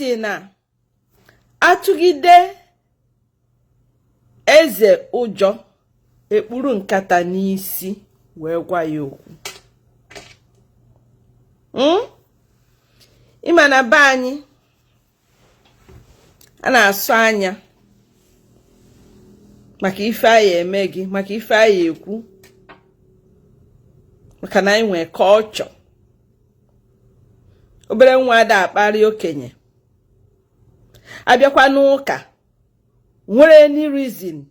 si na atụgide eze ụjọ ekpuru nkata n'isi wee gwa ya okwu. Ịma na be anyị a na-asụ anya maka ife anyị eme gị, maka ife anyị ekwu, maka na anyị nwee culture. Obere nwa ada akparị okenye abịakwa n'ụka nwere any reason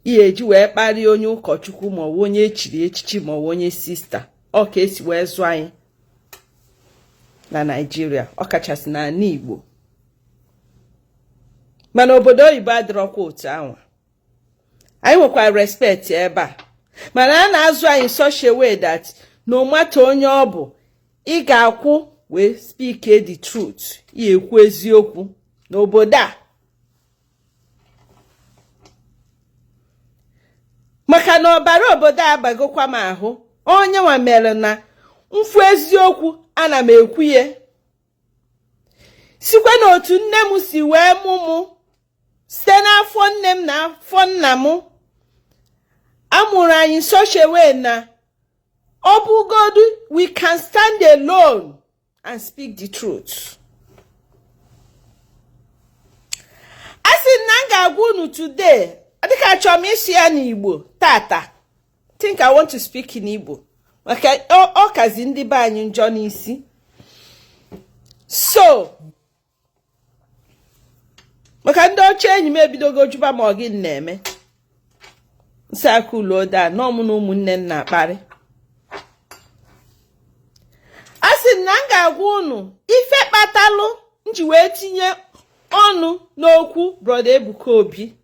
ihe eji wee kparị onye ụkọchukwu ma ọ bụ onye echiri echichi ma ọ bụ onye sista. Ọ ka esi wee zụ anyị na Nigeria, ọ kachasị na ala Igbo. Mana obodo oyibo adịrọkwa otu ahụ. Anyị nwekwa respect ebe a, mana a na-azụ anyị such a way that no matter onye ọ bụ, ị ga-akwụ wee speak the truth, ị ekwu eziokwu n'obodo a. Maka na ọbara obodo a bagokwa m ahụ, onye nwa mere na mfu eziokwu ana m ekwu ya. Sikwa na otu nne m si wee mụmụ site n'afọ nne m na afọ nna m, amụrụ anyị such a way na ọ bụgodu we can stand alone and speak the truth. Asị na m ga-agwa unu today, adịka achọrọ m isi ya n'Igbo tata. Think I want to speak in Igbo. Maka ọ kazi ndị be anyị njọ n'isi. So, maka ndị ọcha enyi m ebidogo juba ma ọ gị na-eme. Nsị aka ụlọ da n'ọmụ na ụmụnne nna akparị. Asị na m ga-agwa unu ife kpatalụ nji wee tinye ọnụ n'okwu brother Ebuka Obi.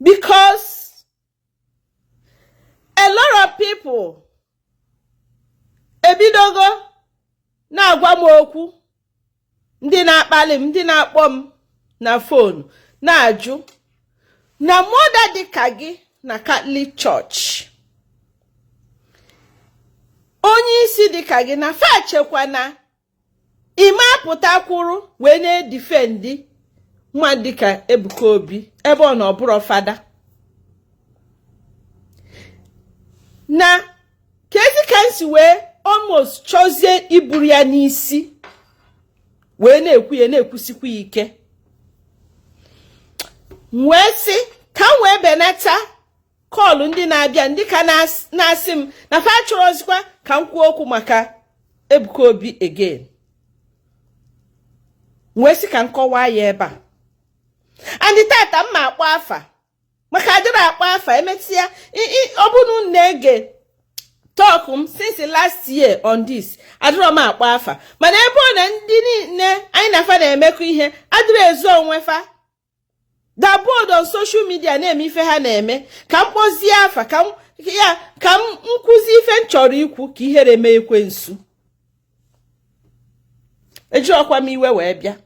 Because a lot of people ebidogo na-agwa m okwu, ndị na-akpali m, ndị na-akpọ m na phone na-ajụ na mother dịka gị na Catholic Church, onye isi dịka gị na fa chekwa na ime apụtakwuru wee na-edifendi nwa dịka Ebuka Obi ebe ọ na ọbụrụ fada. Na kezi ka nsi wee almost chozie iburu ya n'isi wee na-ekwu ya na-ekwusikwa ike. Wee sị ka m wee benata kọlụ ndị na-abịa, ndị ka na-asị m na fa chọrọzikwa ka m kwuo okwu maka Ebuka Obi again. Wee sị ka m kọwaa ya ebe a. Andị tata mma akpọ afa, maka adịrị akpọ afa emetịa ọ bụrụ na-ege talk m since last year on this, adịrọ m akpọ afa. Mana ebe ọ na ndị niile anyị na fa na-emekọ ihe adịrị ezu onwe fa. Da board on social media na-eme ife ha na-eme, ka m kpozie afa, ka m nkuzi ife m chọrọ ikwu ka ihere mee ekwensu. Ejirọkwa m iwe wee bịa.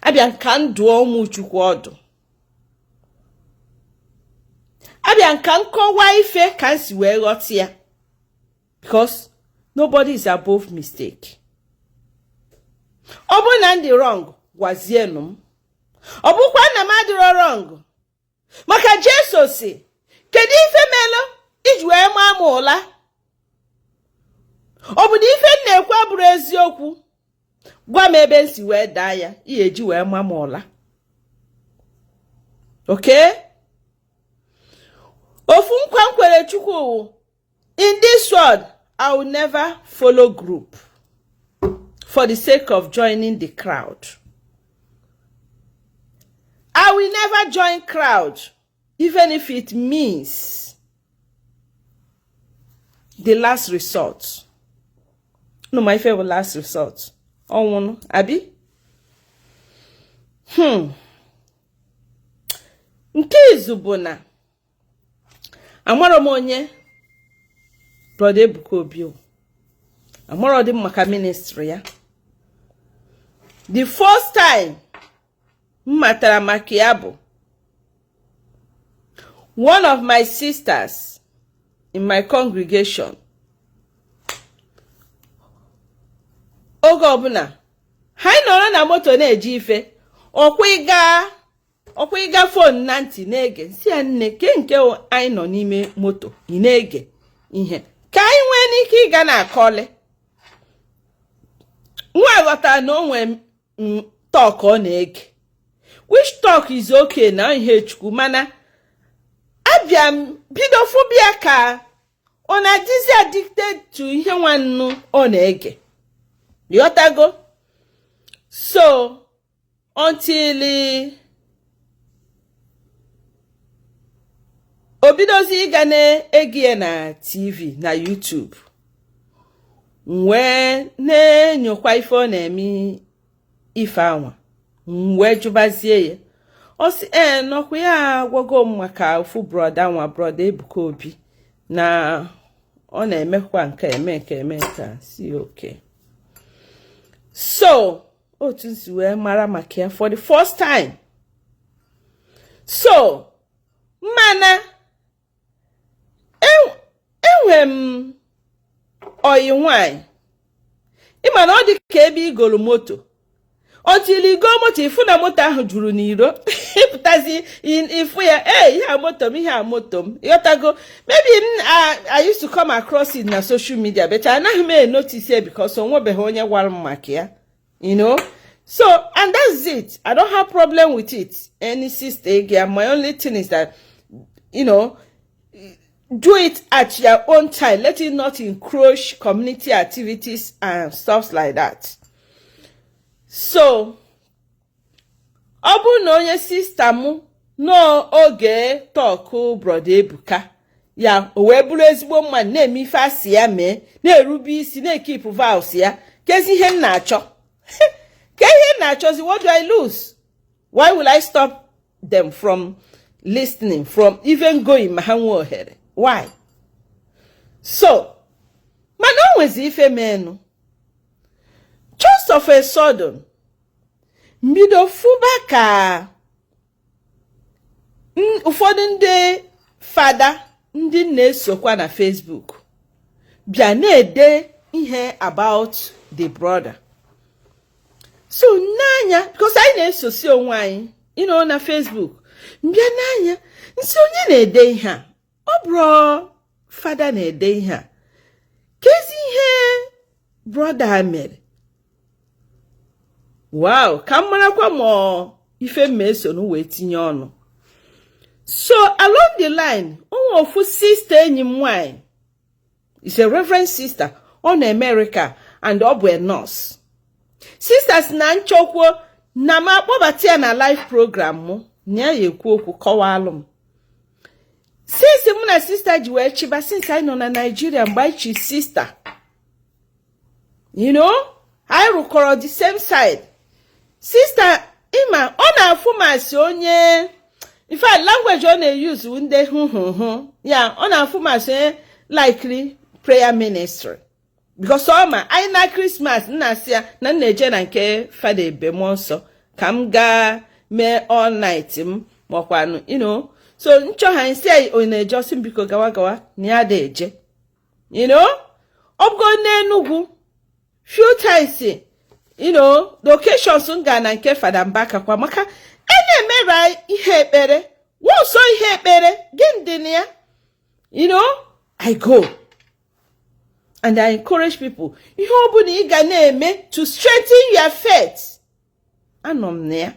Abịa nka ndụ ụmụ Chukwu ọdụ. Abịa nka nkọwa ife ka m si wee ghọta ya. Because nobody is above mistake. Ọ bụ na ndị wrong, gwazienụ m. Ọ bụkwa na m adịrọ wrong. Maka Jesu si, kedu ife melo iji wee maa m ụla? Ọ bụ na ife m na-ekwu abụrụ eziokwu? Gwa m ebe nsi wee daa ya, ihe eji wee maa m ụla. Okay? Ofu nkwa m kwere Chukwu, in this world, I will never follow group for the sake of joining the crowd. I will never join crowd, even if it means the last resort. No, my favorite last resort. Onwunu, abi? Nke izu bụ na amara m onye brother Ebuka Obi. Amara dị maka ministry ya. The first time matara maka ya bụ one of my sisters in my congregation oge ọbụla ha nọrọ na moto na-eji ife ọkwa ịga fon na ntị na-ege si ya nne ke nke anyị nọ n'ime moto ị na-ege ihe ka anyị nwee n'ike ịga na-akọle nwa ghọtara na o nwee talk ọ na-ege which talk is okay na ihe chukwu mana abịa bido fobia ka ọ na-adịzi addicted to ihe nwannu ọ na-ege yotago so until obidozi ịga na-ege na TV na YouTube wee na-enyokwa ife ọ na-eme ife anwa wee jụbazie ya ọ sị nọkwa ya gwago m maka ofu broda Ebuka Obi na ọ na-emekwa nke eme ka si okay. So otu nsi wee mara maka ya for the first time. So mana enwe m oyi nwanyị ịma na ọ dị ka ebe igolu moto until igo moto ifu na moto ahụ juru n'iro ịpụtazi ifu ya ihe a moto m yotago maybe I used to come across it na social media but anaghị m notice it because onwebeghị onye gwara m maka ya, you know. So and that's it. I don't have problem with it any sister again. My only thing is that, you know, do it at your own time. Let it not encroach community activities and stuff like that. So, ọ bụ na onye sister mu no oge talk brother Ebuka ya o wee bụrụ ezigbo mmadụ na-eme ife asị ya mee na-erube isi na-keep vows ya kezi ihe m na-achọ ke ihe na-achọzi what do I lose? Why will I stop them from listening, from even going ma ha nwe ohere? Why? So, mana o nwezi ife menu. Just of a sudden, mbido fuba ka ụfọdụ ndị fada ndị na-esokwa na Facebook bịa na-ede ihe about the brother. So n'anya, because anyị na-esosi onwe anyị, you know, na Facebook, mbịa n'anya nsi onye na-ede ihe a, ọ bụrụ fada na-ede ihe a, kezi ihe brother mere. Wow, ka marakwa mo ife mmeso no wee tinye ọnụ. So along the line, ofu sister enyi m nwanyị is a reverend sister on America and ọ bụ a nurse. Sisters na nchokwo na ma kpọbata ya na live program mu nya ya ekwu okwu kọwalụ m. Since mụ na sister ji wee chiba since I nọ na Nigeria mgbe chi sister. You know, I rụkọrọ the same side. Sister Ima, ọ na-afụ masị onye, in fact, language ọ na-use ndị ya, ọ na-afụ masị likely prayer ministry. Because ọma, anyị na Christmas nna-asị ya na nna-eje na nke Fada Ebemonso ka m gaa mee all night m makwanụ, you know. So nchọ ha nsị ya ọ na-eje biko gawa na ya da eje. You know, ọ bụgo n'Enugu few times, you know, the occasions nga na nke Fada Mbaka kwa maka na-emere ihe ekpere wọsọ ihe ekpere gịndị ya, you know, I go and I encourage people ihe ọbụla ị ga na-eme to strengthen your faith. Anọ m na ya,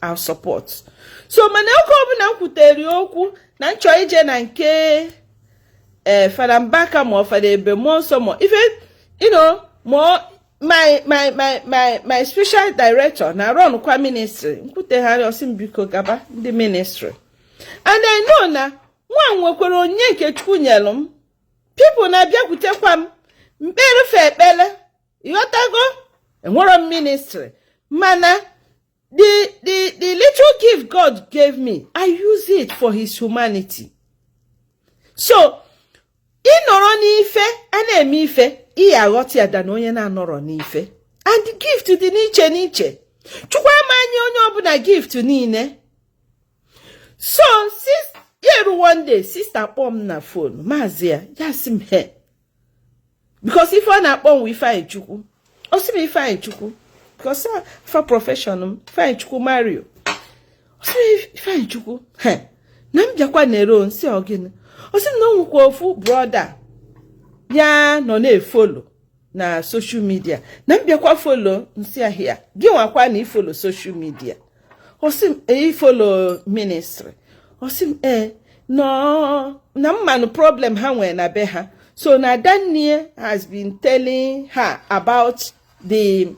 I'll support. So mana oge ọbụla m kwutere okwu na nchọ ije na nke Fada Mbaka ma Fada Ebemonso ma even, you know, more my special director na run kwa ministry nkwuteghari osimbiko gaba the ministry, and I know na nwa nwekwara onye nke Chukwu nyelu m people na bịakwutekwa m mkpere fe ekpele yotago enwero ministry mana the little gift God gave me, I use it for his humanity. So ịnọrọ n'ife a na-eme ife ihe aghọta ya na onye na-anọrọ n'ife, and the gift dị n'iche chukwu amanye onye ọbụla gift niile. So yeru one day sister kpọọ m na phone maazị ya sị m he, because if ọ na-akpọ m wifi chukwu osimi Ifeanyi Chukwu because for profession Ifeanyi Chukwu Mario osimi Ifeanyi Chukwu na mbiakwa nero nsi ogini osimi no nwukwa ofu brother ya no na follow na social media na mbiakwa follow nsi ahia gi nwakwa na follow social media osim follow ministry osim no na mmanu problem ha nwe na be ha. So Nadania has been telling her about the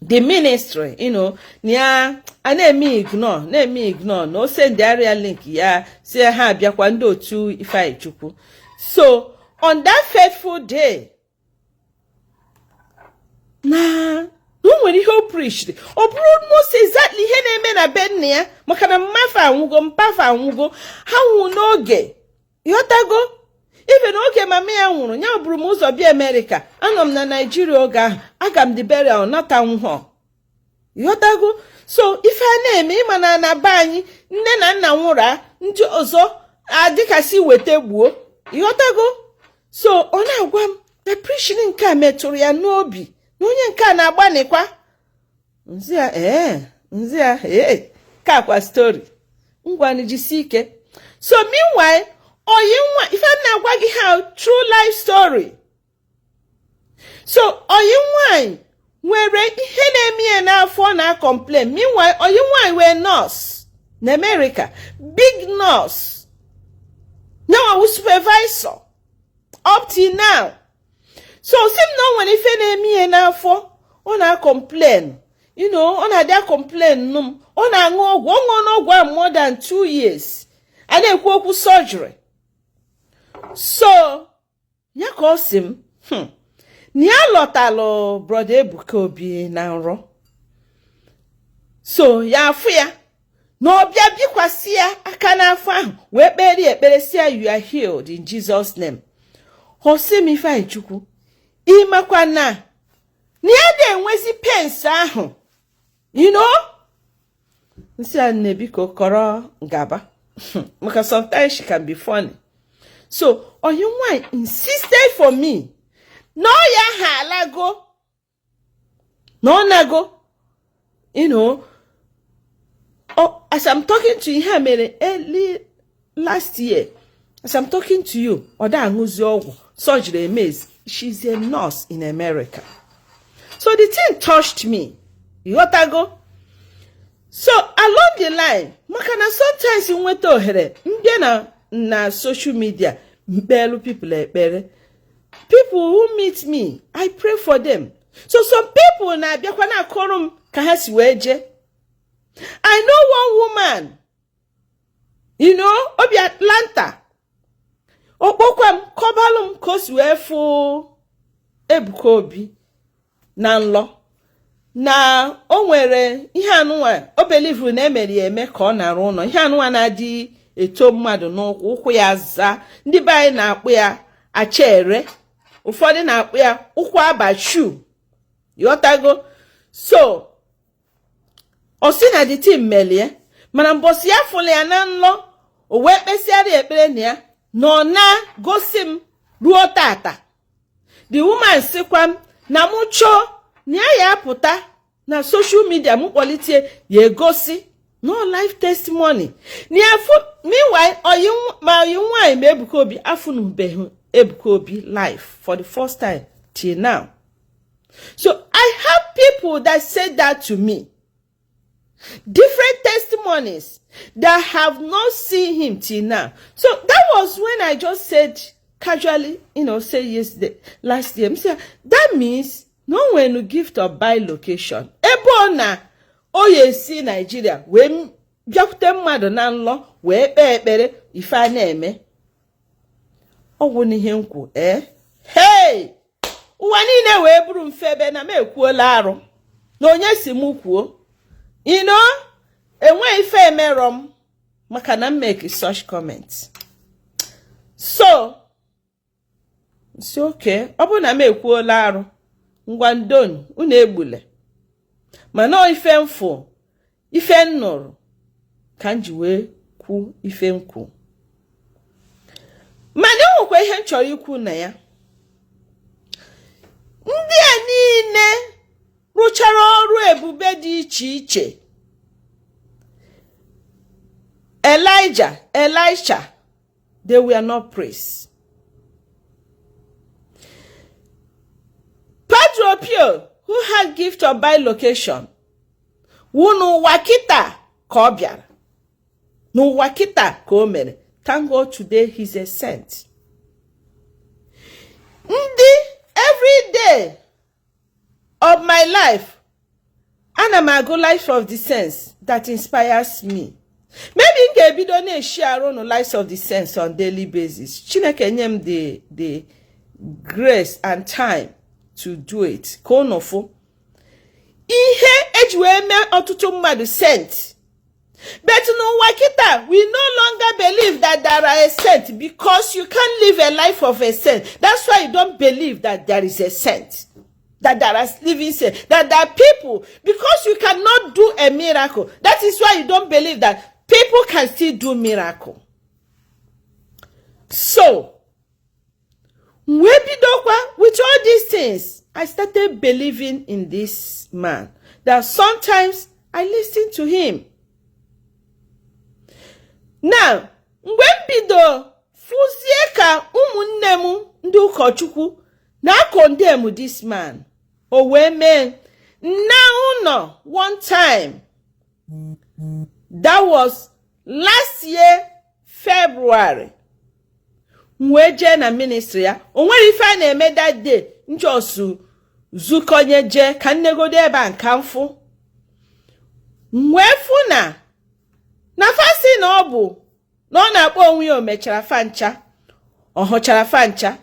ministry, you know, nya anemi ignore, no send the area link, yeah, say ha biakwando to Ifeanyi Chukwu. So on that fateful day, no when he preached, most exactly he na na bennia, makana mafa mpafa nwugo, ha wunoge, yotago. Even okay, mama ya nwuru nya buru m ụzọ bi America anom na Nigeria oga aga m the burial not anwo yotago. So if I name him na ba anyị nne na nna nwura ndị ọzọ adịkasị wete gbuo yotago. So ona agwa m the preaching nke a metụrụ ya n'obi na onye nke a na-agbanikwa nzia ka kwa story ngwani jisike. So meanwhile if I'm not working out true life story. So why where he na for na complain. Meanwhile, why we're nurse in America, big nurse. Now I was supervisor up till now. So same no when if na for na complain. You know, on their complain no on more than 2 years. And then go surgery. So, ya kosim, ni alotalo brother Ebuka Obi na nro. So, ya afia, no bia bikwasia aka na afa we ekpere sia you are healed in Jesus name. Hosim Ifeanyi Chukwu, imakwa na, ni ade enwezi pense ahụ, you know? Nsi anne biko koro ngaba, because sometimes she can be funny. So, why insisted for me. No, ya halago. No, nago. You know. Oh, as I'm talking to you, early last year, as I'm talking to you, Oda Nguzi surgery maze. She's a nurse in America. So the thing touched me. Yotago. So along the line, makana sometimes you went to her. Na social media, people who meet me, I pray for them. So some people na biakwana korum kahasi weje. I know one woman, you know, obi Atlanta. Obokwam kobalum koswefu Ebuka Obi na nlo. Na o nwere ihe anụwa o believe na emeri eme ka ọ na-arụ ụlọ. Ihe anụwa na-adị eto mmadụ n'ụkwụ ụkwụ ya za ndị be anyị na-akpụ ya achere ụfọdụ na-akpụ ya ụkwụ abachu yotago. So osi na the team melie mana mbosi ya fụlụ ya na nlọ o wee kpesiara ekpere na ya no na gosi m ruo tata. The woman sikwa na mụ chọọ na ya apụta na social media mụ kpọlitie ya egosi no life testimony. Meanwhile, why Ebuka Obi afunu Ebuka Obi life for the first time till now. So I have people that said that to me. Different testimonies that have not seen him till now. So that was when I just said casually, you know, say yesterday, last year. That means no one will give to buy location. Ebona. Oyesi Nigeria we biakute mmadu na nlo we ekpere ife a na-eme ogwu n'ihe nkwu hey ụwa niile we buru mfebe na mekwuola arụ na onye si mu kwuo you know enwe ife emerom maka na make such comments. So okay obu na mekwuola arụ ngwa ndon unu egbule. Mana ife mfo, ife nnụrụ, ka nji wee kwu ife nkwu. Mana nwekwa ihe nchọrọ ikwu na ya. Ndị a niile rụchara ọrụ ebube dị iche iche. Elijah, Elisha, they were not praised. Padre Pio, who had gift of bilocation, wunu wakita ka ọ bịara. N'ụwa kita ka o mere. Thank God today he's a saint. Every day of my life, ana m agụ Life of the Saints that inspires me. Maybe in ga-ebido na-share on Life of the Saints on daily basis. Chineke nye m the grace and time to do it. Ka onofu. Ihe eji wee mee ọtụtụ mmadụ saint. But n'ụwa kita, we no longer believe that there are a saint because you can't live a life of a saint. That's why you don't believe that there is a saint. That there are living saints. That there are people, because you cannot do a miracle. That is why you don't believe that people can still do miracle. So, with all these things, I started believing in this man. That sometimes I listen to him. Now, when bido fuzie ka ụmụnne m ndị ụkọchukwu na condemn this man, o wee mee na one time. That was last year February. Mwe je na ministry ya, o nwere ife a na-eme that day, njosu zukonye je ka nnegode ebe a nkamfu. Mwe funa na fasi na ọ na-akpọ onwe ya o mechara fancha, ọ hụchara fancha.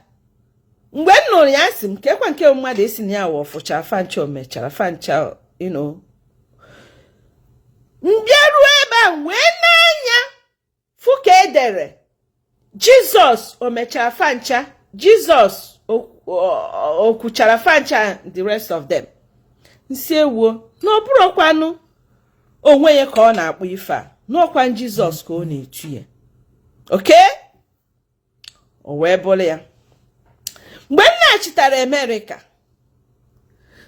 Mgbe nnụrụ ya sị m kekwa nke mmadụ esi na ya wọfụchara fancha o mechara fancha, mbịaruo ebe a wee n'anya fụ ka edere Jesus o mechara fancha, Jesus o kwuchara fancha, the rest of them. Nsi ewuo na ọ bụrụkwanụ onwe ya ka ọ na-akpọ ife a, n'ọkwa Jesus ka ọ na-etu ya. Okay? O wee bụrụ ya. Mgbe m na-achịtara America,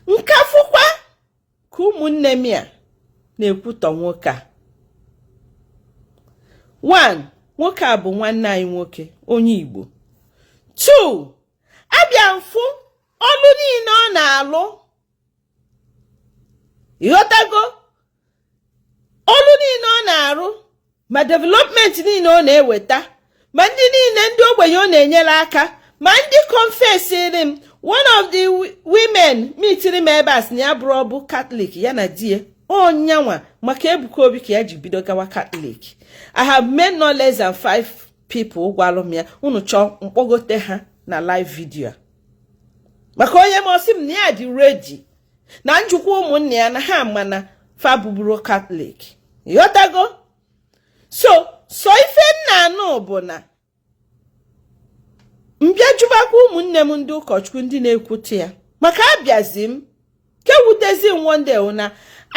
nkafụkwa ka ụmụnne m ya na-ekwutọ nwoke a. One, nwoke a bụ nwanne anyị nwoke, onye Igbo. Two, abịa mfụ ọlụ niile ọ na-alụ. Ịghọtago? Ọlụ niile ọ na-arụ, ma development niile ọ na-eweta, ma ndị niile ndị ogbenye ọ na-enyere aka, ma ndị confessing him. One of the women meetiri m ebe as na ya bụrụ ọbụ Catholic ya na die onyanwa maka Ebuka Obi ka ya ji bido gawa Catholic. I have met no less than 5 people gwalụ m ya, unu chọọ mkpọgote ha na live video. Maka onye m osi m na ya dị ready na njukwa ụmụnne ya na ha mana fa bụbụrụ Catholic. Yotago? So ife nna anụ bụ na mbịa jubakwa ụmụnne m ndị ụkọchukwu ndị na-ekwute ya. Maka abịazi m ke wutezi m one day na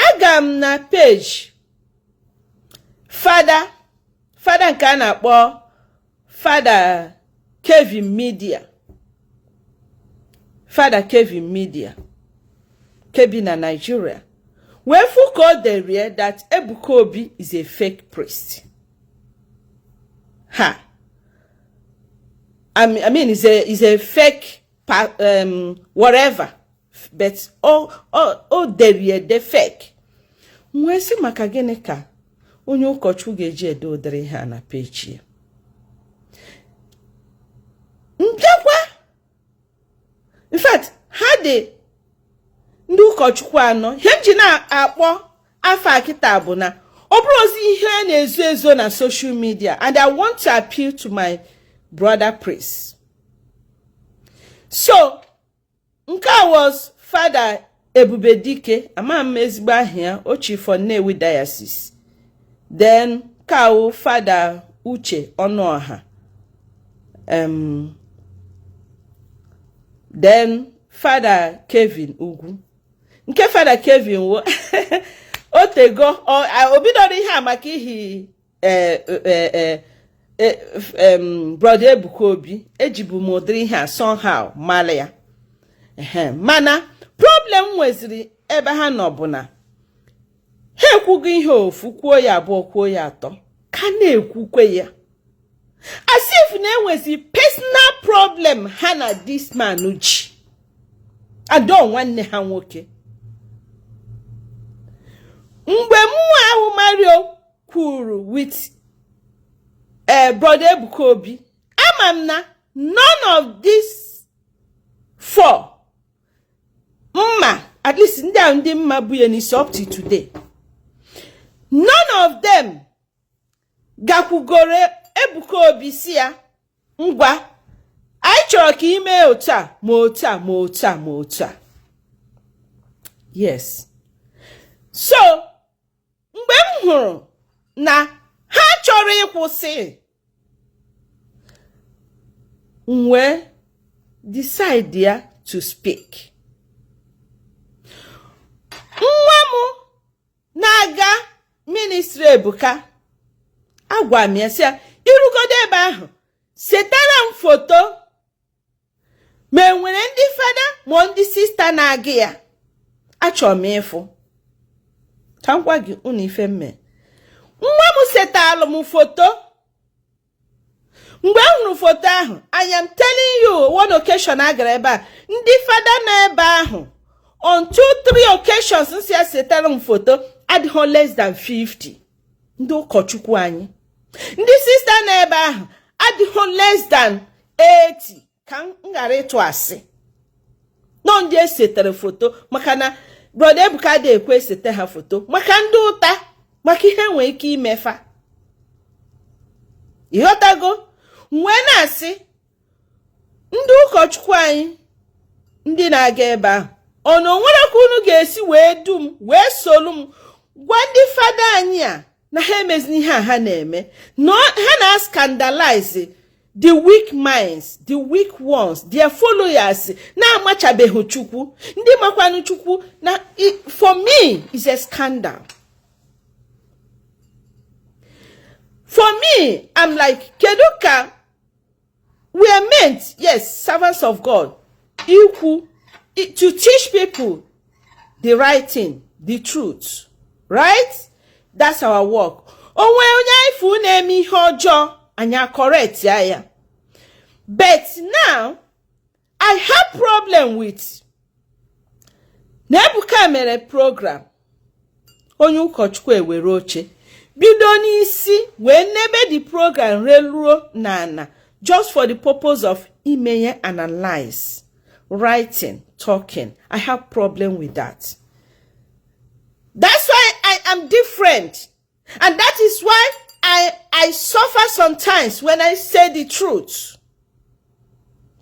aga m na page Fada nke a na-akpọ Fada Kevin Media. Fada Kevin Media. Kevin na Nigeria. Where Foucault there that Ebuka Obi is a fake priest. Ha. I mean, is a fake whatever. But there the fake. Mwesi makagene ka onye ụkọchukwu ga-eji edodere ha na page ya. Mbịakwa. In fact, ha de ndị ụkọchukwu anọ ihe m ji na-akpọ afa akịta bụ na ọ bụrụ ozi ihe na-ezo ezo na social media, and I want to appeal to my brother priest. So nke was Father Ebubedike, ama m ezigbo ahịa ochi for Nnewi Diocese. Then kawo Father Uche Ọnụọha. Then Father Kevin Ugwu. Nke Father Kevin wo otego obidoro ihe amaka ihi brother Ebuka Obi ejibu modri ihe somehow mala ya. Mana problem nweziri ebe ha nọ bụ na ha ekwugo ihe ofu kwuo ya abụọ kwuo ya atọ ka na-ekwukwe ya as if na enwezi personal problem ha na this man ji adọ nwanne ha nwoke. Mgbe mmụọ ahụ Mario kwuru with brother Ebuka Obi, ama m na none of these four mma, at least ndị mma bụ ya n'isi up to today, none of them gakwugoro Ebuka Obi si ya ngwa anyị chọrọ ka ime otu a ma otu a ma otu a ma otu a. Yes. So mgbe m hụrụ na ha chọrọ ịkwụsị, wee decide ya to speak. Nwa m na-aga ministry Ebuka agwa m ya sị ya irugodo ebe ahụ setara m foto ma enwere ndị fada ma ndị sista na-aga ya, achọrọ m ịfụ ka m gwa gị unu ife mme. Nwa m setalụ m foto. Mgbe m hụrụ foto ahụ, I am telling you one occasion agara ebe a ndị fada na ebe ahụ on 2-3 occasions nsi ya setara m foto adịghị less than 50 ndị ụkọchukwu anyị. Ndị sista na ebe ahụ adịghị less than 80 ka m ghara ịtụ asị nọ ndị esetere foto maka na brother Ebuka dị ekwe esete ha foto maka ndị ụta maka ihe nwere ike imefa. Ịghọtago? Wee na-asị ndị ụkọchukwu anyị ndị na-aga ebe ahụ ọ na onwere ka unu ga-esi wee dum wee solu m gwa ndị fada anyị a na ha emezini ihe a ha na-eme no ha na-scandalize the weak minds, the weak ones, their followers na-amachabeghị Chukwu ndị makwanụ Chukwu na for me is a scandal. For me, I'm like, Keduka, we are meant, yes, servants of God, equal, to teach people the right thing, the truth, right? That's our work. Onwe onye ifu na-eme ihe ọjọọ, anya correct ya. But now, I have problem with Ebuka mere program. Onye ụkọchukwu ewere oche. Bido n'isi wee nebe the program reluo na just for the purpose of ime analyze, writing, talking. I have problem with that. That's why I am different. And that is why I suffer sometimes when I say the truth.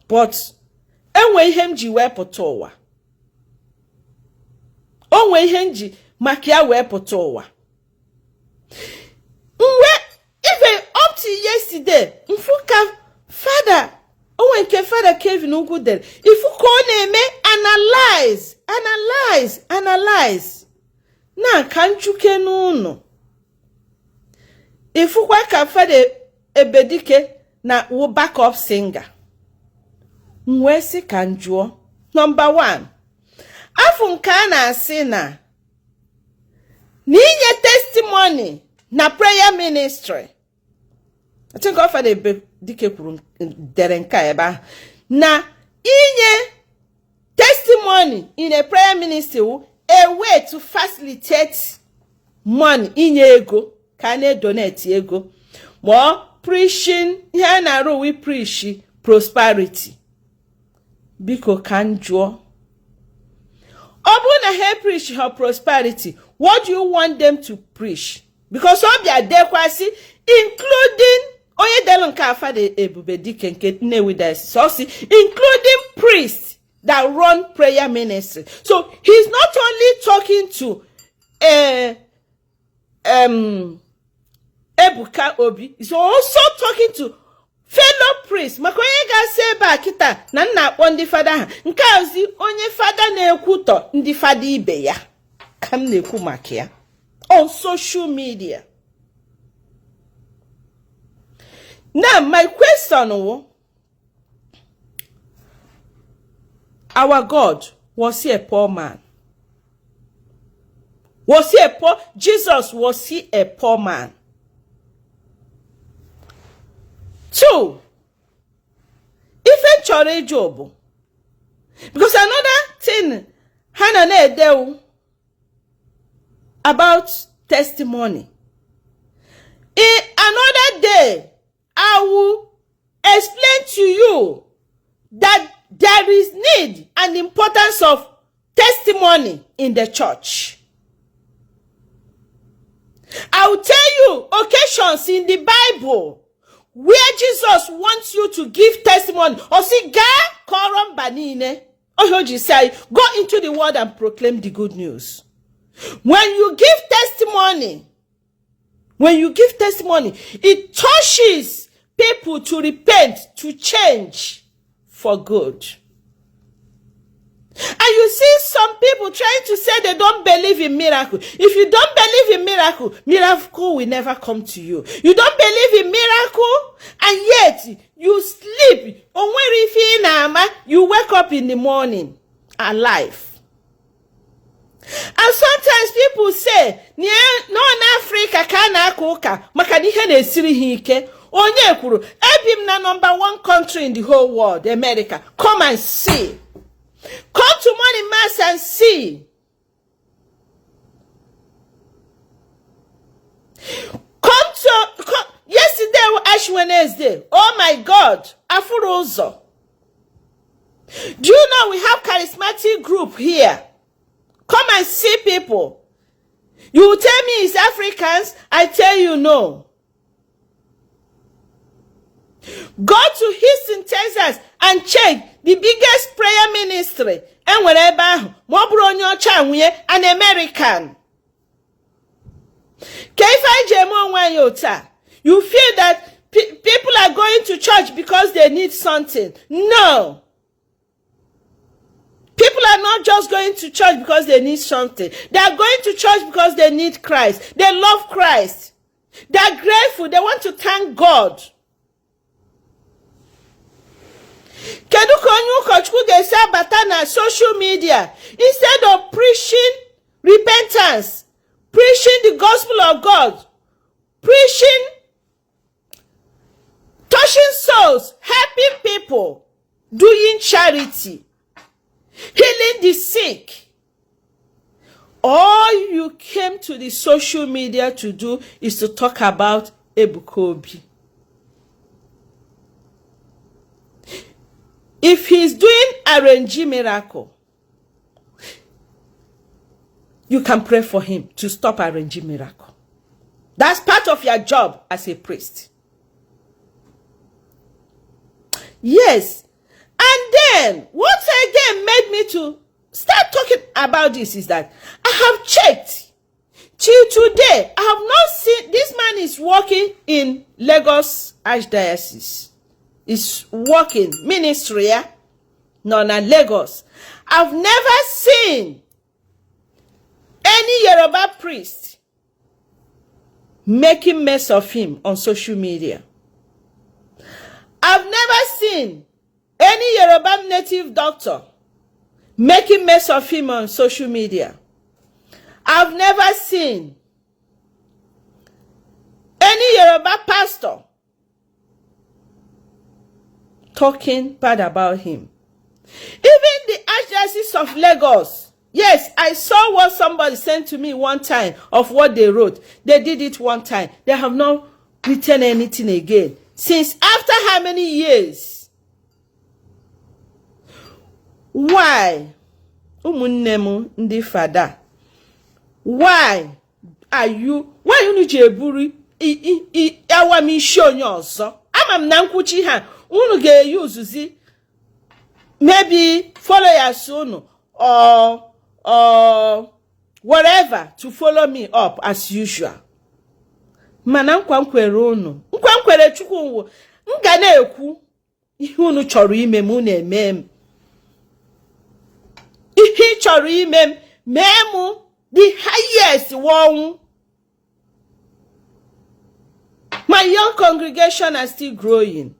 But enwe ihe m ji wee pụta ụwa. Onwe ihe m ji maka ya wee pụta ụwa. Even up to yesterday, mfuka father, onwe nke father Kevin ugwu dere, ifuka ọ na-eme analyze. Na ka nchuke n'ụnụ. Ifukwa ka father Ebedike na wo backup singer. Mwesi ka njụọ. Number 1. Afụ nke a na-asị na n'inye testimony na prayer ministry. I think of the Ebedike kwuru dere nke ebe ahụ. Na inye testimony in a prayer ministry a way to facilitate money inye ego ka na donate ego. More preaching here na ro we preach prosperity. Biko kanjo. Obu na he preach her prosperity. What do you want them to preach? Because all their dekwasi, including onye delon ka afade Ebubedike nke ne with us, including priests that run prayer ministry. So he's not only talking to Ebuka Obi, he's also talking to fellow priests. Makonye ga se ba kita na nna akpọ ndị fada ha. Nke ozi onye fada na-ekwutọ ndị fada ibe ya. Kam na-ekwu maka ya on social media. Now my question was, our God, was he a poor man? Was he a poor? Jesus, was he a poor man? 2. Even Job. Because another thing, Hannah do about testimony. In another day, I will explain to you that there is need and importance of testimony in the church. I will tell you occasions in the Bible where Jesus wants you to give testimony. Or see, korom banine. Or you say, go into the world and proclaim the good news. When you give testimony, it touches people to repent, to change for good. And you see some people trying to say they don't believe in miracle. If you don't believe in miracle will never come to you. You don't believe in miracle, and yet you sleep. You wake up in the morning alive. And sometimes people say, no in Africa kana kuka makanihe ne siri hike. Onye kwuru, ebim na number 1 country in the whole world, America. Come and see. Come to morning mass and see. Come yesterday was Ash Wednesday. Oh my God, Afurozo. Do you know we have charismatic group here? Come and see people. You tell me it's Africans, I tell you no. Go to Houston, Texas and check the biggest prayer ministry. And wherever, an American. You feel that people are going to church because they need something. No. People are not just going to church because they need something. They are going to church because they need Christ. They love Christ. They are grateful. They want to thank God. Kedu konyu kochku gesa batana social media instead of preaching repentance, preaching the gospel of God, preaching, touching souls, helping people, doing charity, healing the sick. All you came to the social media to do is to talk about Ebuka Obi. If he's doing RNG miracle, you can pray for him to stop RNG miracle. That's part of your job as a priest. Yes. And then, what again made me to start talking about this is that I have checked. Till today, I have not seen, this man is working in Lagos Archdiocese. Is working ministry, no, na Lagos. I've never seen any Yoruba priest making mess of him on social media. I've never seen any Yoruba native doctor making mess of him on social media. I've never seen any Yoruba pastor talking bad about him. Even the Archdiocese of Lagos. Yes, I saw what somebody sent to me one time of what they wrote. They did it one time. They have not written anything again. Since after how many years? Why? Umunnemu ndi fada. Why are you? Why you need jeburi? Awami shonyo so. Amam nankuchi ha. Unu ge use maybe follow your son or whatever to follow me up as usual. Mana nkwankwere unu. Nkwankwere chukwu nga na-ekwu ihe unu chọrọ ime m na eme m. Ihe chọrọ ime m mee m the highest one. My young congregation are still growing.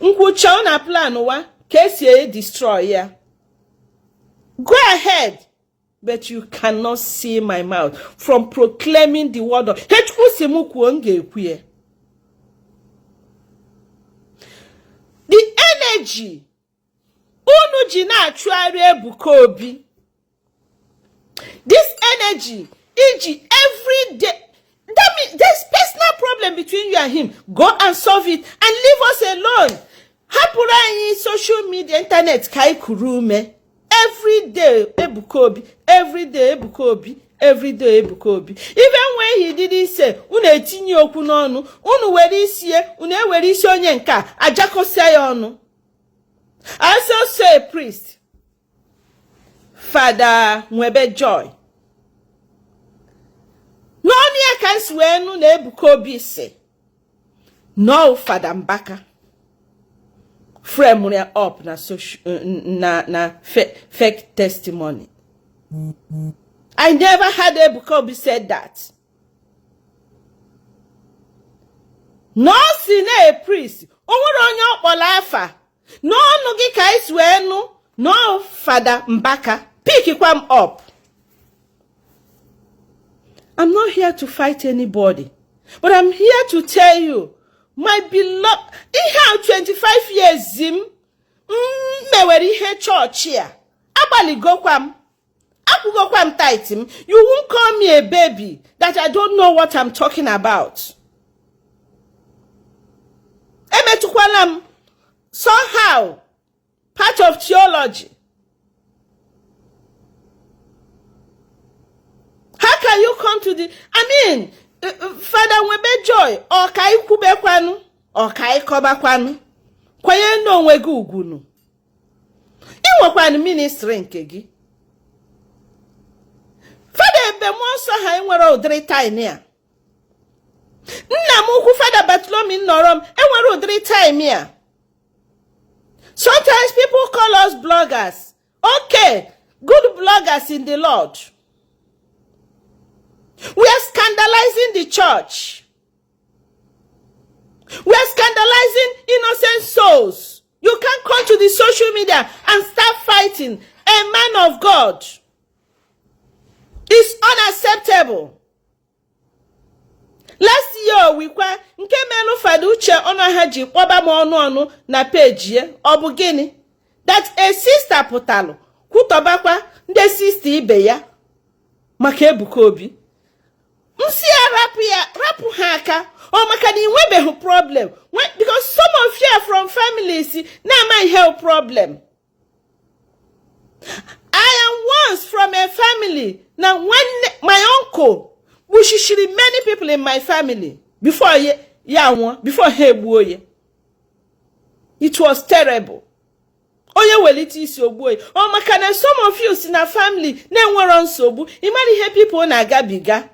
Nkwucha na plan wa ka esi destroy ya. Go ahead. but you cannot see my mouth from proclaiming the word of the energy unu ji na-achụgharị Ebuka Obi. This energy iji every day. That means there's personal problem between you and him. Go and solve it and leave us alone. Hapụrụ anyị social media, internet kai kurume. Every day Ebuka Obi, every day Ebuka Obi, every day Ebuka Obi. Even when he didn't say, unu etinye okwu n'ọnụ, unu were isi unu ewere isi onye nka ajakosia ya ọnụ. I also say a priest, Father Nwebe Joy. No one can swear no na Ebuka Obi say. No, Father Mbaka. Frame up na social na fake testimony. I never had Ebuka Obi said that. No sin a priest. Onye okpola afa. No gi ka iswe no Father Mbaka. Pick him up. I'm not here to fight anybody, but I'm here to tell you, my beloved, he had 25 years zim me were here church here. Abali go kwam. Aku go kwam tight him. You won't call me a baby that I don't know what I'm talking about. Emetukwalam somehow part of theology. How can you come to the, Father Nwebe Joy, or kai kubekwanu, or kai kobakwanu, kwaye no nwegu ugunu. Iwakwan ministry nkegi. Father Ebe monso ha enwere odiri time ya. Nna muku Father Bartholomew Norom enwere odiri time ya. Sometimes people call us bloggers. Okay, good bloggers in the Lord. We are scandalizing the church. We are scandalizing innocent souls. You can't come to the social media and start fighting a man of God. It's unacceptable. Last year we kwa nke menu fada uche ono haji kwaba mo onu na page ye obu gini that a sister pụtalụ kwutobakwa ndị sister ibe ya maka Ebuka Obi. Msi rapu ha aka o maka ni nwebehu problem because some of you are from families na my health problem. I am once from a family now when my uncle Bushishiri many people in my family before before he. It was terrible. Oye weliti isi ogboe. O makana some of you in a family na nwere nsogbu. Imani he people na agabiga.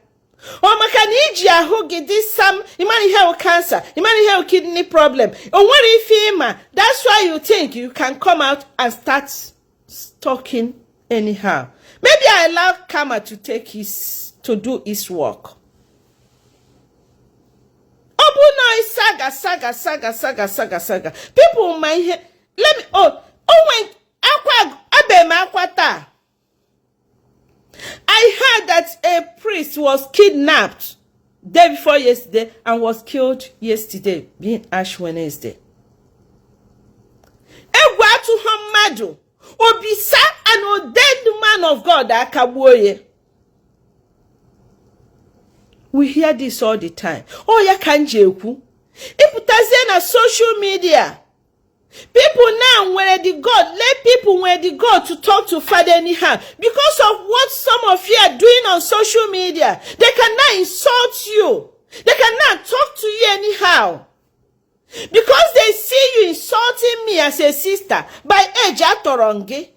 O makana iji ahụ gị this some imani he cancer, imani he kidney problem. O nwere ife ima. That's why you think you can come out and start talking anyhow. Maybe I allow Kama to do his work. Obu no saga. People might hear. Let me when I heard that a priest was kidnapped day before yesterday and was killed yesterday, being Ash Wednesday. Egwatu Hamadu Obisa an ordained man of God akabuoye. We hear this all the time. Oh, ya kanjeku. Iputazie na social media. People now let people when the God to talk to Father anyhow. Because of what some of you are doing on social media, they cannot insult you. They cannot talk to you anyhow. Because they see you insulting me as a sister by age atorongi.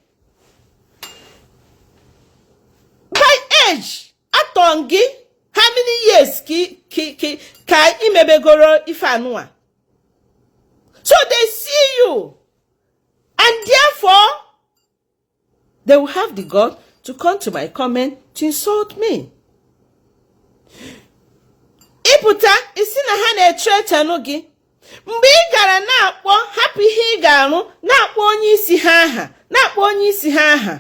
By age atongi. How many years kai imebegoro ifanua? So they see you. And therefore, they will have the God to come to my comment to insult me. Iputa isina hana threat anogi. Mgbe gara na-akpọ happy he ga-arụ na-akpọ onye isi ha aha.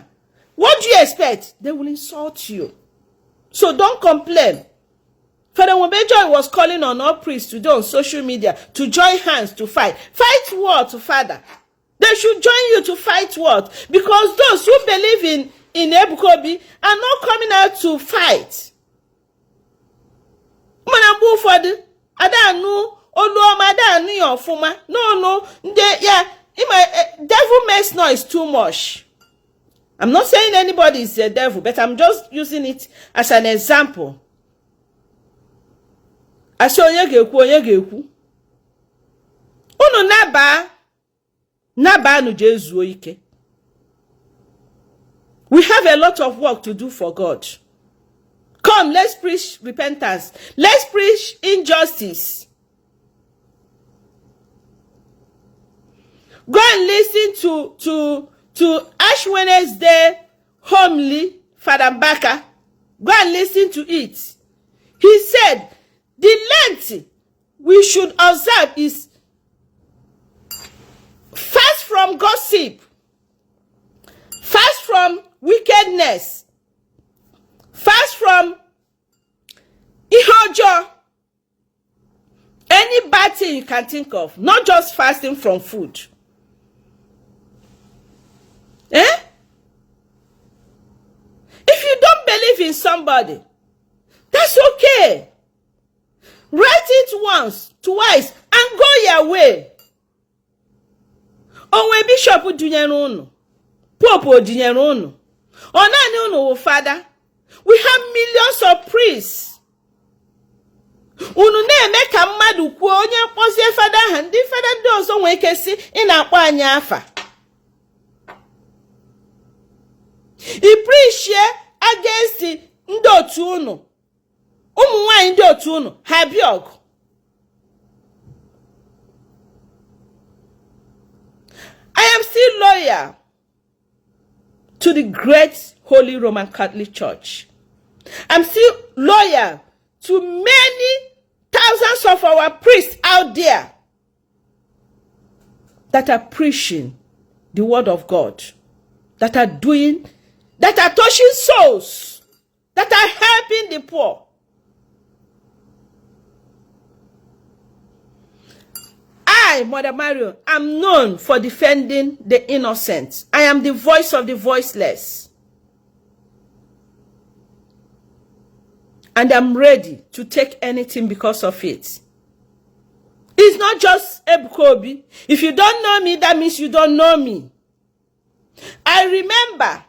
What do you expect? They will insult you. So don't complain. Father Nwobejoy was calling on all priests today on social media to join hands to fight. Fight what, Father? They should join you to fight what? Because those who believe in Ebuka Obi are not coming out to fight. No. Devil makes noise too much. I'm not saying anybody is a devil, but I'm just using it as an example. Asho onye ga-ekwu. Unu naba nu Jesu ike. We have a lot of work to do for God. Come, let's preach repentance. Let's preach injustice. Go and listen to Ash Wednesday homily, Father Mbaka. Go and listen to it. He said, the length we should observe is fast from gossip, fast from wickedness, fast from ihojo, any bad thing you can think of, not just fasting from food. If you don't believe in somebody, that's okay. Write it once, twice, and go your way. Onwe bishop dunyere unu, pope dunyere unu, onani unu Father. We have millions of priests. Unu na-eme ka mmadụ kwuo onye mkpozie Father ha, ndị Father ndị ọzọ nwee ike si ị na-akpọ anyị afa. I preach against ndị otu unu. Ụmụ nwanyị ndị otu unu ha bịa ọgụ. I am still loyal to the great Holy Roman Catholic Church. I'm still loyal to many thousands of our priests out there that are preaching the word of God, that are touching souls, that are helping the poor. I, Mother Mario, am known for defending the innocent. I am the voice of the voiceless. And I'm ready to take anything because of it. It's not just Ebuka Obi. If you don't know me, that means you don't know me. I remember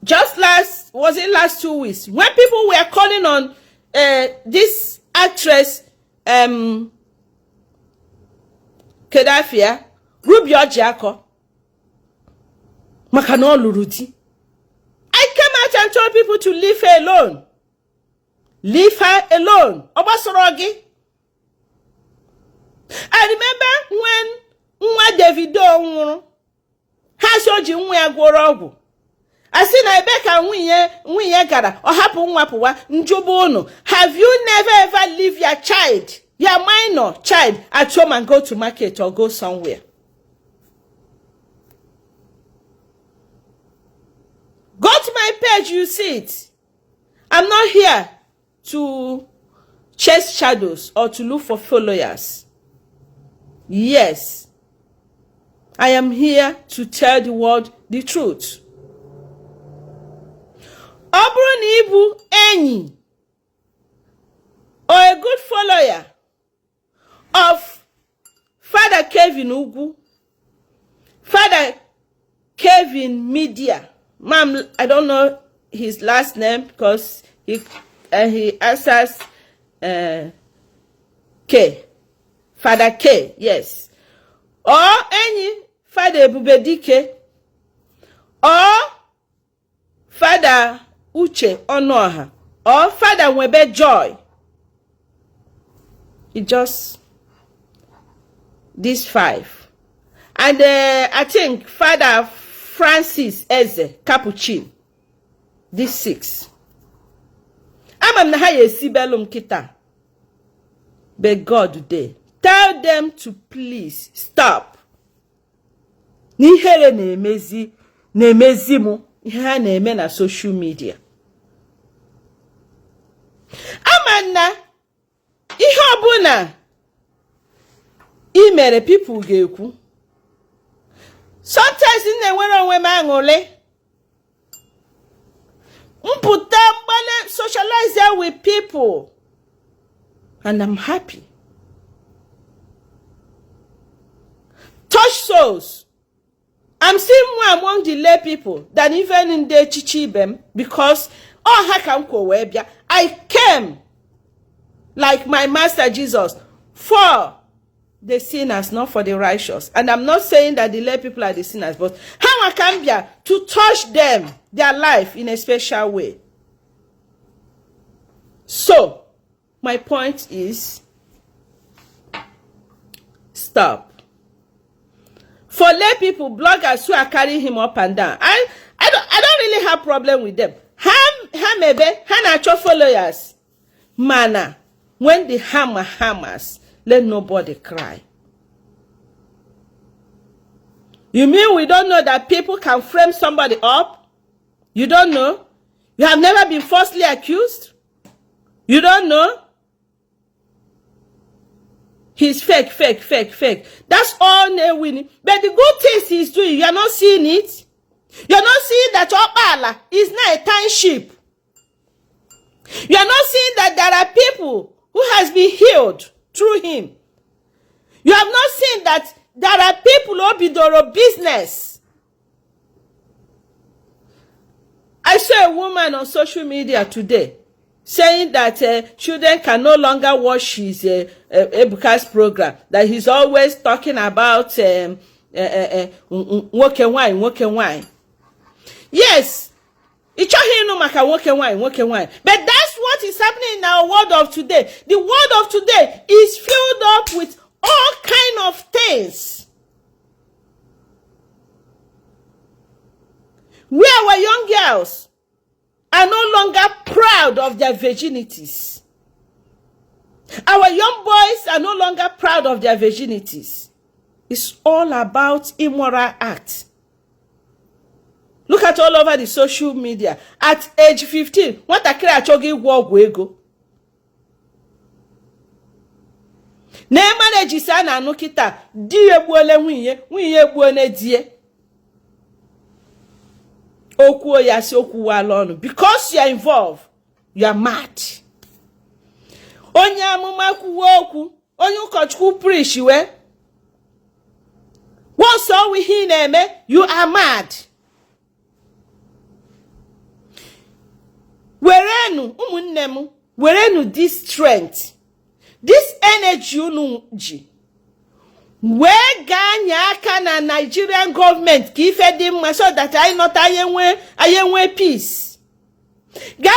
just last 2 weeks, when people were calling on this actress, Kedafia, Rubio Jacko, Makano Luruti. I came out and told people to leave her alone. Leave her alone. Obasorogi. I remember when Davido Hasoji nwe agworogu. Asi na ebeka nwunye gara o hapu nwapuwa njubu unu. Have you never ever leave your child, your minor child, at home and go to market or go somewhere? Go to my page, you see it. I'm not here to chase shadows or to look for followers. Yes, I am here to tell the world the truth. Obru Ibu Enyi, or a good follower of Father Kevin Ugu, Father Kevin Media. Ma'am, I don't know his last name because he answers K. Father K, yes. Or any Father Bubedike, or Father Uche Onoha, or Father Webe Joy. It just these 5. And I think Father Francis Eze Capuchin, these 6. I'm na haye sibelum kita. But God day. Tell them to please stop. Nihere na emezi mu. ihe ha na-eme na social media. Amanna ihe ọbụla i mere people ga-ekwu. Sometimes na-enwere onwe m aṅụrị mpụta mgbale socialize with people and I'm happy. Touch souls. I'm still more among the lay people than even in the chichibem because I came like my master Jesus for the sinners, not for the righteous. And I'm not saying that the lay people are the sinners, but how I come here to touch them, their life in a special way. So, my point is, stop. For lay people, bloggers who are carrying him up and down, I don't really have problem with them. Maybe natural followers. Mana, when the hammer hammers, let nobody cry. You mean we don't know that people can frame somebody up? You don't know? You have never been falsely accused? You don't know? He's fake. That's all they winning. But the good things he's doing, you're not seeing it. You're not seeing that Opala is not a township. You're not seeing that there are people who has been healed through him. You have not seen that there are people who bidoro business. I saw a woman on social media today saying that children can no longer watch his Ebuka's program. That he's always talking about woke wine. Yes, but that's what is happening in our world of today. The world of today is filled up with all kind of things. Where our young girls are no longer proud of their virginities. Our young boys are no longer proud of their virginities. It's all about immoral acts. Look at all over the social media. At age 15, what a kira chogi wego. Ne manage sana nukita die buole winye buone die. Okuo yasi okuwa alone. Because you are involved, you are mad. Onye amuma kuwoku, onye ukochku preach we. What's all we hineme? You are mad. Werenu this strength, this energy unuji. Where Ghana can Nigerian government give them so that I not peace. Go.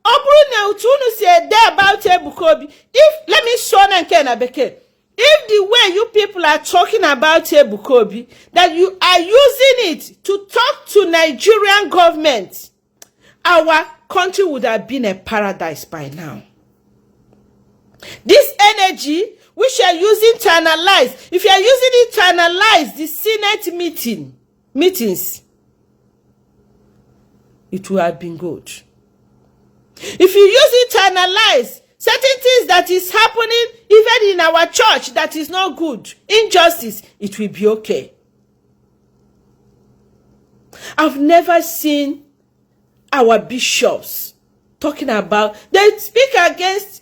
Obrune utunu say there about Ebuka Obi. If let me show na Kena Beke. If the way you people are talking about Ebuka Obi, that you are using it to talk to Nigerian government, our country would have been a paradise by now. This energy which you are using to analyze, if you are using it to analyze the Senate meetings, it would have been good. If you use it to analyze certain things that is happening even in our church that is not good, injustice, it will be okay. I've never seen our bishops talking about, they speak against,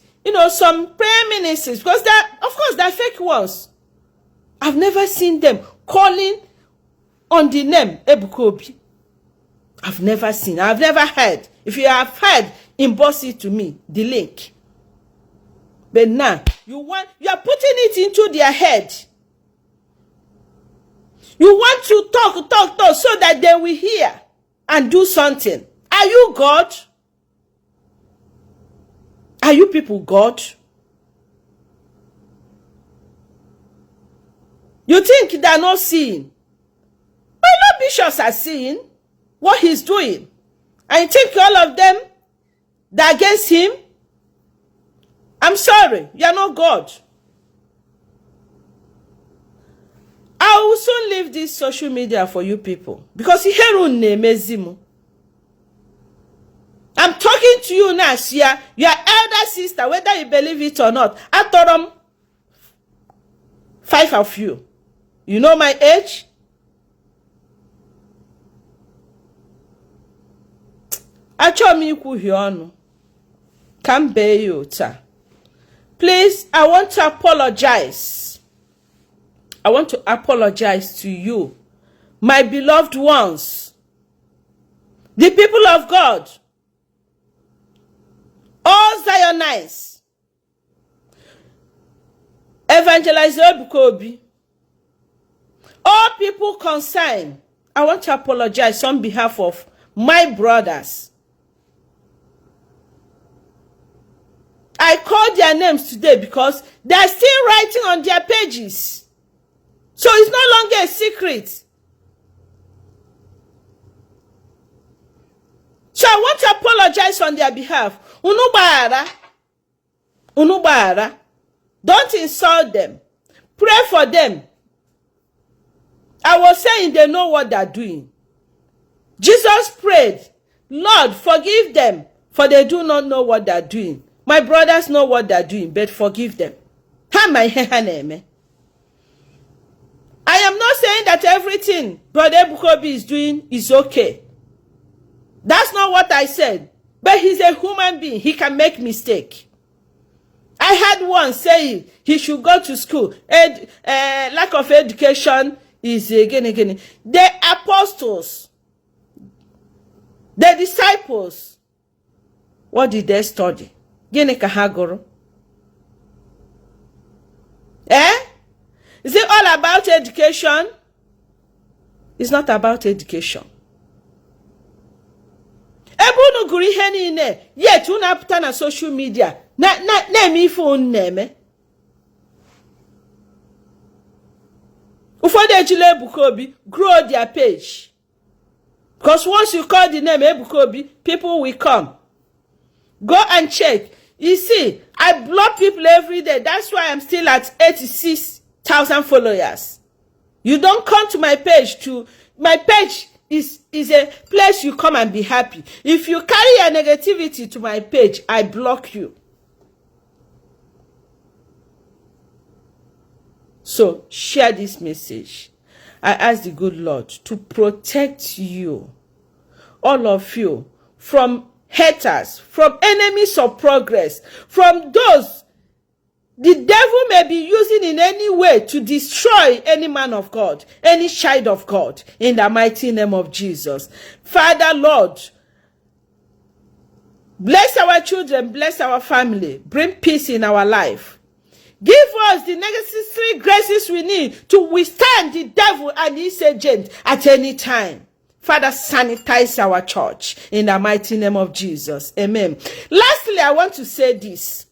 some prayer ministers, because of course, they're fake ones. I've never seen them calling on the name Ebuka Obi. I've never seen, I've never heard. If you have heard, inbox it to me, the link. But now, you are putting it into their head. You want to talk, so that they will hear and do something. Are you God? Are you people God? You think they're not seeing? Well, no bishops are seeing what he's doing. And you think all of them, they're against him? I'm sorry, you're not God. I will soon leave this social media for you people because I'm talking to you now, Sia, your elder sister, whether you believe it or not. I told them 5 of you. You know my age? Please, I want to apologize. I want to apologize to you, my beloved ones, the people of God, all Zionites, Evangelist Ebuka Obi, all people concerned. I want to apologize on behalf of my brothers. I called their names today because they are still writing on their pages. So it's no longer a secret. So I want to apologize on their behalf. Unubara. Don't insult them. Pray for them. I was saying they know what they're doing. Jesus prayed, Lord, forgive them, for they do not know what they're doing. My brothers know what they're doing, but forgive them. I am not saying that everything Brother Ebuka Obi is doing is okay. That's not what I said. But he's a human being. He can make mistake. I had one saying he should go to school. Lack of education is again. The apostles, the disciples, what did they study? Gene kahagoro. Is it all about education? It's not about education. Ebunu guri ihe niile yet una put na social media na me phone name. Ufode ejile Ebuka Obi grow their page. Because once you call the name Ebuka Obi, people will come. Go and check. You see, I block people every day. That's why I'm still at 86,000 followers. You don't come to my page my page is a place you come and be happy. If you carry your negativity to my page, I block you. So share this message. I ask the good Lord to protect you, all of you, from haters, from enemies of progress, from those the devil may be using in any way to destroy any man of God, any child of God, in the mighty name of Jesus. Father, Lord, bless our children, bless our family, bring peace in our life. Give us the necessary graces we need to withstand the devil and his agent at any time. Father, sanitize our church in the mighty name of Jesus. Amen. Lastly, I want to say this.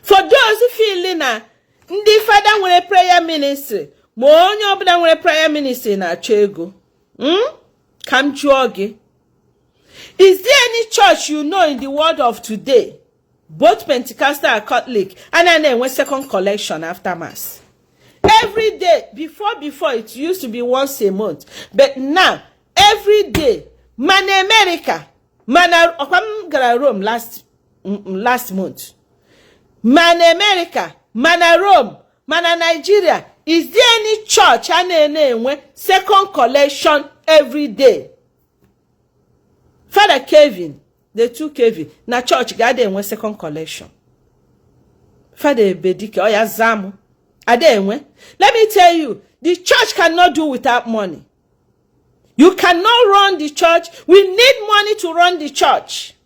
For those who feel na the father with a prayer ministry, monyo obda with a prayer ministry na chego. Come jogi. Is there any church you know in the world of today, both Pentecostal and Catholic, and then when second collection after mass? Every day, before it used to be once a month, but now every day. Man America, man I Rome last month. Man America, man Rome, man Nigeria. Is there any church and second collection every day? Father Kevin, the two Kevin, na church garden when second collection. Father Bedike, oya zamu. Let me tell you, the church cannot do without money. You cannot run the church. We need money to run the church.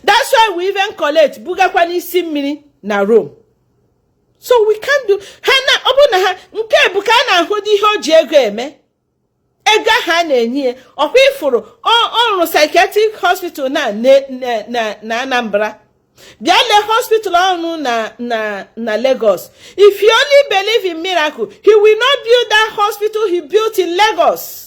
That's why we even collect bugakwani simini na Rome. So we can't do. Hana obuna ha nke buka na hodi ho jego eme. Ega ha na enye okwifuru on psychiatric hospital na Anambra. Biale hospital on na Lagos. If you only believe in miracle, he will not build that hospital he built in Lagos.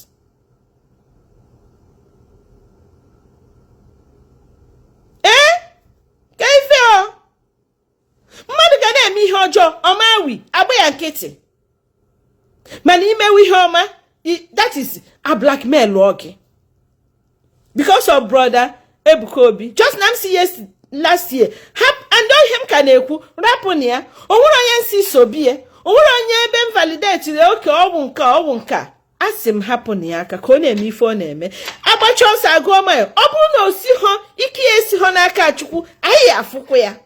Kaifeo. Mmadụ ga na-eme ihe ọjọọ, ọmawi, agba ya nkịtị. Mani imewe ihe ọma, that is a blackmail log. Because of brother Ebuka Obi. Just now see yes last year. And don't him can ekwu raponia. Owuronye nsi sobie. Owuronye ebe validate okay owunka. Asim happen ya ka ọ na-eme ife ọ na-eme. Agbacha ọsọ agụọ ma ọ bụrụ na osi ho ike esi ho n'aka Chukwu anyị afụkwa ya.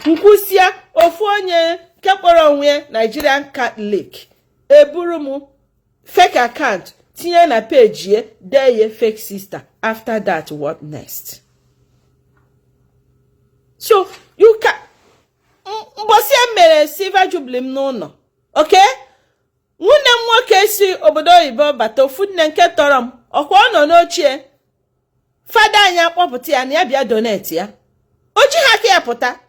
Nkwụsịa ofu onye kekpọrọ onwe Nigerian Catholic eburu mu fake account tinye na page ye dee ye fake sister. After that, what next? So you can mbosi mere silver jubilee no. Okay? Nwunne m nwoke si obodo oyibo bata ofu nne nke tọrọ m ọkwa ọ nọ n'ochie fada anyị akpọpụta ya na ya bịa donate ya oji ha ka ya pụta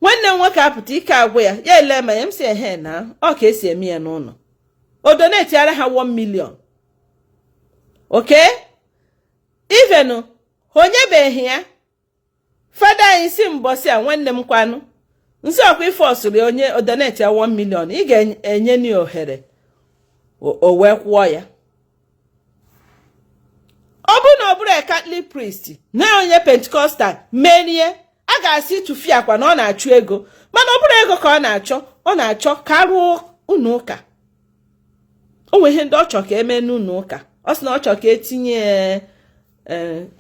nwanne m nwoke apụta ike agwụ ya ya ele ma ya m si ehe na ọ ka esi eme ya n'ụlọ o donate ara ha 1 million. Okay? Even onye beghị ya fada anyị si mbosi a nwanne m kwanu nsi ọkwa ife ọsụrụ onye o donate ya 1 million ị ga-enye ni ohere o wee kwụọ ya. Ọ bụ na ọ bụrụ Catholic priest na onye Pentecostal menie a ga-asị tụfie akwa na ọ na-achụ ego mana ọ bụrụ ego ka ọ na-achọ ka ruo unu ụka. O nwe ihe ndị ọ chọ ka eme n'unu ụka. Ọ sị na ọ chọ ka etinye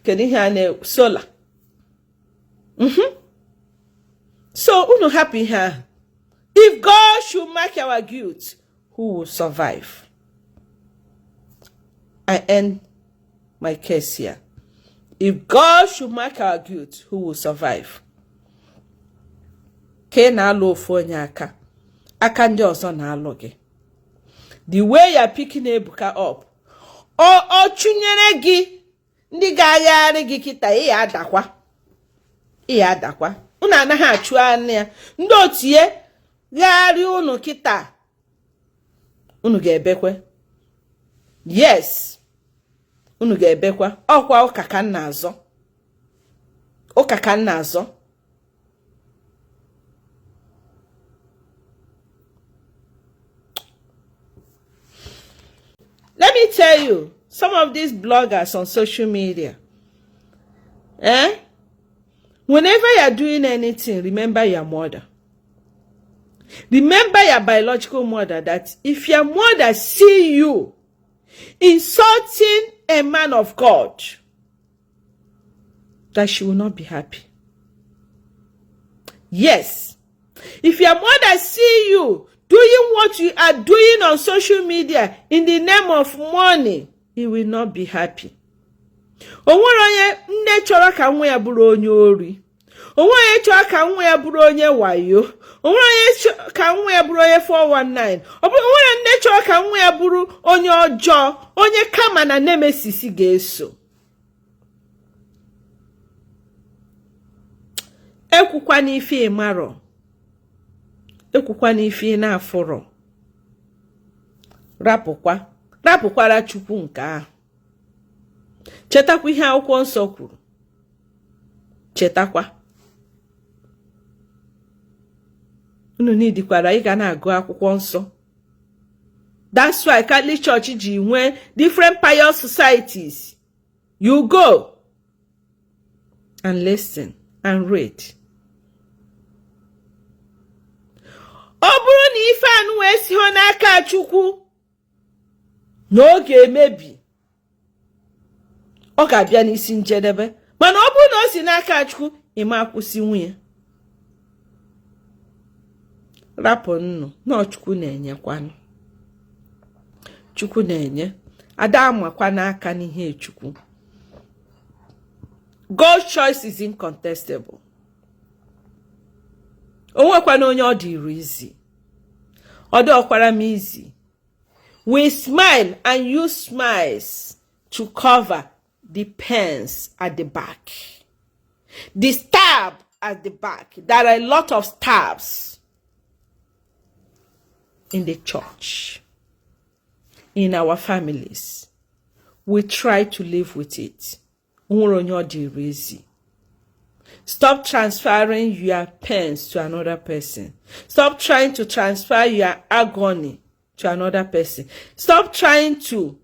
kedu ihe a na solar. So unu happy here. If God should mark our guilt, who will survive? I end my case here. If God should mark our guilt, who will survive? Ke na alụ ofu onye aka ndị ọzọ na alụ gị. The way you are picking Ebuka up, o chunyere gị ndị ga-agharị gị kita iya adakwa. Unu anaghị achụ anya ya ndị otie gharị unu kita unu ga-ebekwe. Yes, unu ga-ebekwa. Ọkwa ụka ka nna azọ. Let me tell you, some of these bloggers on social media, whenever you are doing anything, remember your mother. Remember your biological mother, that if your mother see you insulting a man of God, that she will not be happy. Yes. If your mother see you doing what you are doing on social media in the name of money, he will not be happy. Onwere onye nne chọrọ ka nwa ya bụrụ onye ori. Onwere onye chọrọ ka nwa ya bụrụ onye wayo. Onwere onye ka nwa ya bụrụ onye 419. Onwere nne chọrọ ka nwa ya bụrụ onye ọjọọ, onye kama na nemesis ga-eso. Ekwukwa n'ife ịmarọ. Ekwukwa n'ife na-afụrọ. Rapụkwara Chukwu nke ahụ. Chetakwa ihe akwụkwọ nsọ kwuru. Chetakwa. Unu nidikwara ị ga na-agụ akwụkwọ nsọ. That's why Catholic Church ji nwee different pious societies. You go and listen and read. Ọ bụrụ na ife anụ wee si ho n'aka Chukwu n'oge emebi, ọ ga-abịa n'isi njedebe. Mana ọ bụrụ na o si n'aka Chukwu, ịma akwụsị nwunye. Rapụ nnu na Chukwu na-enyekwanụ. Chukwu na-enye. Ada amakwa n'aka n'ihe Chukwu. God's choice is incontestable. Onwekwana onye ọ dịrị izi. Ọ dịọkwara m izi. We smile and use smiles to cover the pains at the back. The stab at the back. There are a lot of stabs in the church, in our families. We try to live with it. Stop transferring your pains to another person. Stop trying to transfer your agony to another person. Stop trying to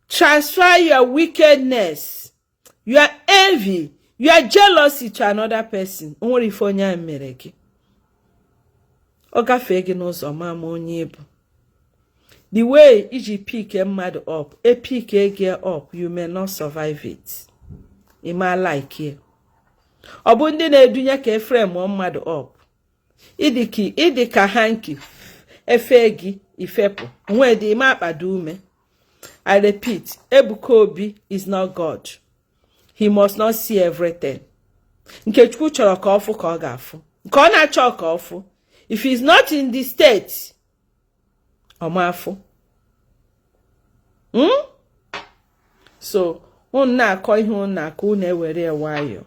transfer your wickedness, your envy, your jealousy to another person. Only if onye mere gị. Ọ gafee gị n'ụzọ ma onye ibu. The way iji pick a mad up, a pick a gear up, you may not survive it. It might like you. Obundi na edunya ka frame one mad up. Idika hanky, efegi, ifepo. When the map adume. I repeat, Ebuka Obi is not God. He must not see everything. Nkechukwu chọrọ ka ọfụ ka ọ ga-afụ. Nke ọ na-achọ ka ọfụ. If he's not in the state, ọmafụ. So, unu na-akọ ihe unu na-akọ unu ewere nwayọ.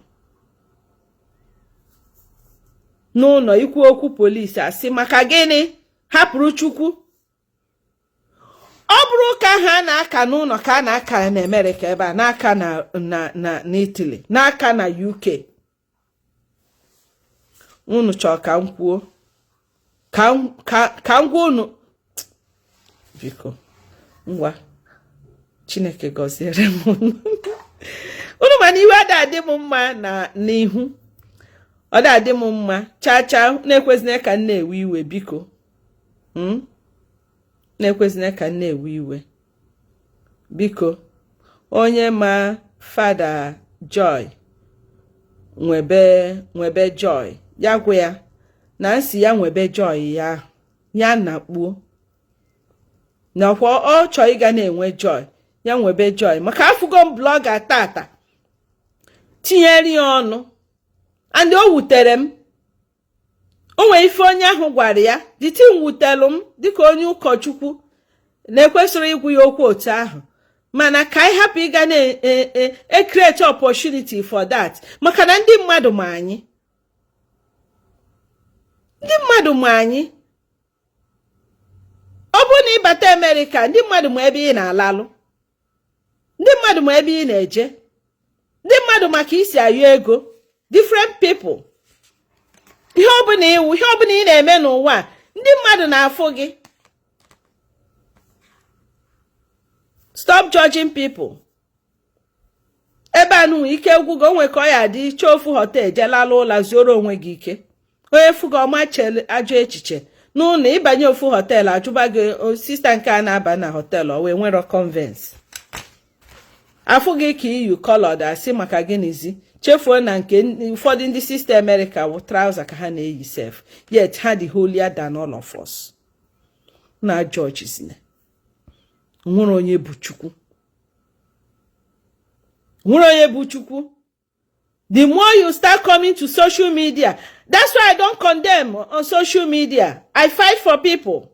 N'ụlọ ikwu okwu polisi asị maka gịnị hapụrụ Chukwu. Ọ bụrụ ka ha na-aka n'ụlọ ka na-aka na America ebe a na-aka na Italy, na-aka na UK. Unu chọọ ka m kwuo. Ka ngwa unu biko ngwa Chineke gọziere m unu mana iwe adị m mma na n'ihu. Ọ dị m mma cha na-ekwezina ka na-ewe iwe biko. Na-ekwezina ka na-ewe iwe biko. Onye ma Fada Joy nwebe Joy ya gwa ya na nsi ya nwebe Joy ya na-akpuo na kwa ọ chọọ ịga na-enwe Joy ya nwebe Joy maka afụgo m blọga tata tinyere ya ọnụ and o wutere m. O nwere ife onye ahụ gwara ya the thing wutelu m dịka onye ụkọchukwu na-ekwesịrị igwu ya okwu otu ahụ mana ka anyị hapụ ịga na create opportunity for that maka na ndị mmadụ ma anyị. Ọ bụ na ịbata America ndị mmadụ ma ebe ị na-alalụ, ndị mmadụ ma ebe ị na-eje, ndị mmadụ maka isi ayọ ego, different people. Ihe ọ bụla iwu, ihe ọ bụla ị na-eme n'ụwa ndị mmadụ na-afụ gị. Stop judging people. Ebe anụ ike gwugo onwe ka ọ ya dị chofu hotel jelala ụla zuoro onwe gị ike. Onye fuga ọma chele ajọ echiche n'ụlọ ịbanye ofu hotel ajụba gị sista nke a na-aba na hotel o wee nwere convenience. Afụ gị ka iyu colored asị maka gịnịzi chefuo na nke ụfọdụ ndị sister America wụ trouser ka ha na-eyi sef yet ha dị holier than all of us. Na George zine nwere onye bụ Chukwu. The more you start coming to social media, that's why I don't condemn on social media. I fight for people.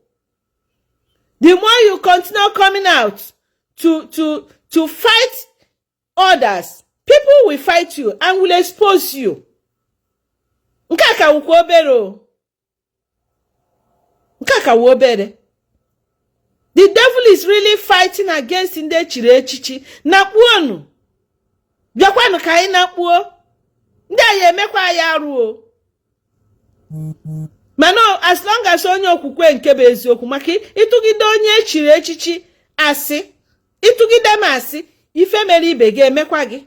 The more you continue coming out to fight others, people will fight you and will expose you. Nkaka wobere. The devil is really fighting against ndị chiri echichi. Nakpuonu. Bịakwanu ka anyị nakpuo. Ndị anyị emekwa ya arụ. Mana as long as onye okwukwe nke bụ eziokwu maka ịtụgide onye chiri echichi asị, ịtụgide m asị, ife mere ibe gị emekwa gị.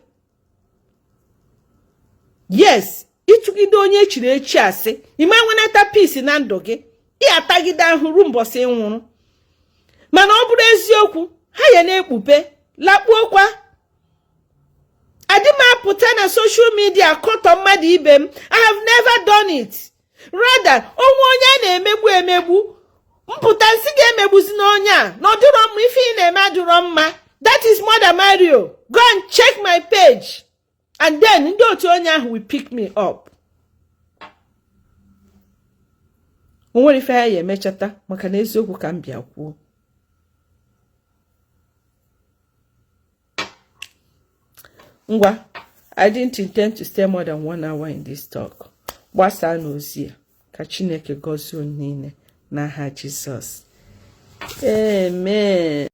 Yes, ịtụgide onye chiri echichi asị, ime nwenata peace na ndụ gị, ị atagide ahụrụ mbọsị nwụrụ. Mana ọ bụrụ eziokwu, ha ya na-ekpupe, lakpuokwa. Adimapụta na social media kọtọ mmadụ ibe m. I have never done it. Rather, onye na-emegbu mpụta nsị ga-emegbuzi n'onye a n'ọdụrọ mma ife ị na-eme adụrọ mma. That is Mother Mario. Go and check my page. And then ndị otu onye ahụ will pick me up. O nwere ife ya emechata maka na eziokwu ka m bịa kwuo. Ngwa, I didn't intend to stay more than 1 hour in this talk. Gbasa n'ozi ka Chineke gọzie unu niile n'aha Jizọs. Amen.